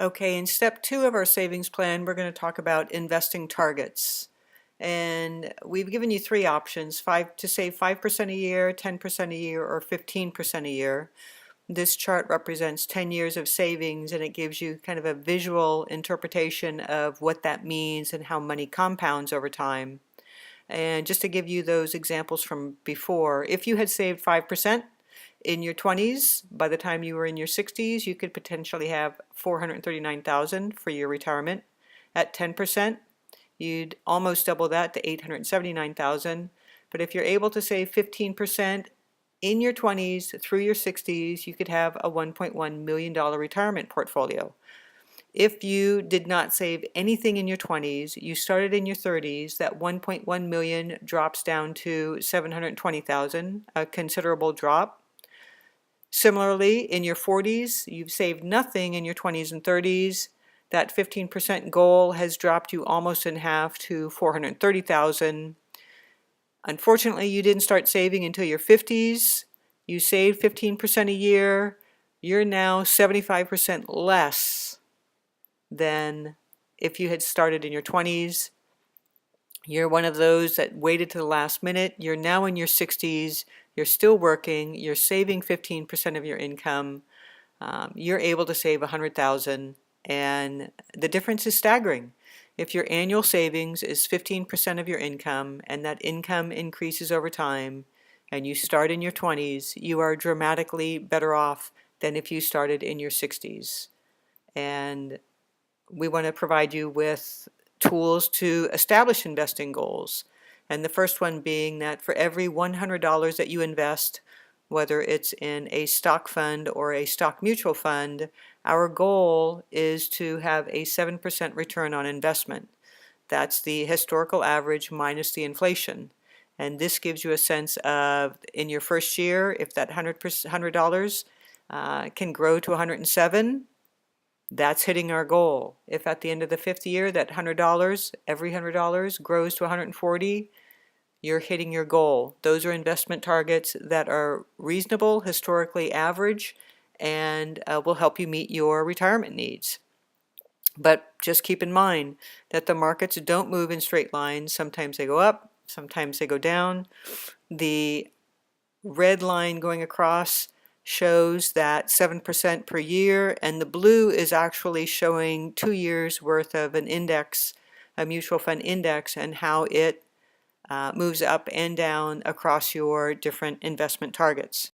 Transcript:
Okay, in step 2 of our savings plan, we're going to talk about investing targets. And we've given you 3 options, to save 5% a year, 10% a year, or 15% a year. This chart represents 10 years of savings, and it gives you kind of a visual interpretation of what that means and how money compounds over time. And just to give you those examples from before, if you had saved 5% in your 20s, by the time you were in your 60s, you could potentially have $439,000 for your retirement. At 10%, you'd almost double that to $879,000. But if you're able to save 15% in your 20s through your 60s, you could have a $1.1 million retirement portfolio. If you did not save anything in your 20s, you started in your 30s, that 1.1 million drops down to 720,000, a considerable drop. Similarly, in your 40s, you've saved nothing in your 20s and 30s. That 15% goal has dropped you almost in half to 430,000. Unfortunately, you didn't start saving until your 50s. You saved 15% a year. You're now 75% less than if you had started in your 20s. You're one of those that waited to the last minute. You're now in your 60s. You're still working. You're saving 15% of your income. You're able to save 100,000, and the difference is staggering. If your annual savings is 15% of your income and that income increases over time and you start in your 20s, you are dramatically better off than if you started in your 60s. And we want to provide you with tools to establish investing goals. And the first one being that for every $100 that you invest, whether it's in a stock fund or a stock mutual fund, our goal is to have a 7% return on investment. That's the historical average minus the inflation. And this gives you a sense of, in your first year, if that $100 can grow to 107, that's hitting our goal. If at the end of the 5th year that $100, every $100 grows to 140, you're hitting your goal. Those are investment targets that are reasonable, historically average, and will help you meet your retirement needs. But just keep in mind that the markets don't move in straight lines. Sometimes they go up, sometimes they go down. The red line going across shows that 7% per year, and the blue is actually showing 2 years worth of an index, a mutual fund index, and how it moves up and down across your different investment targets.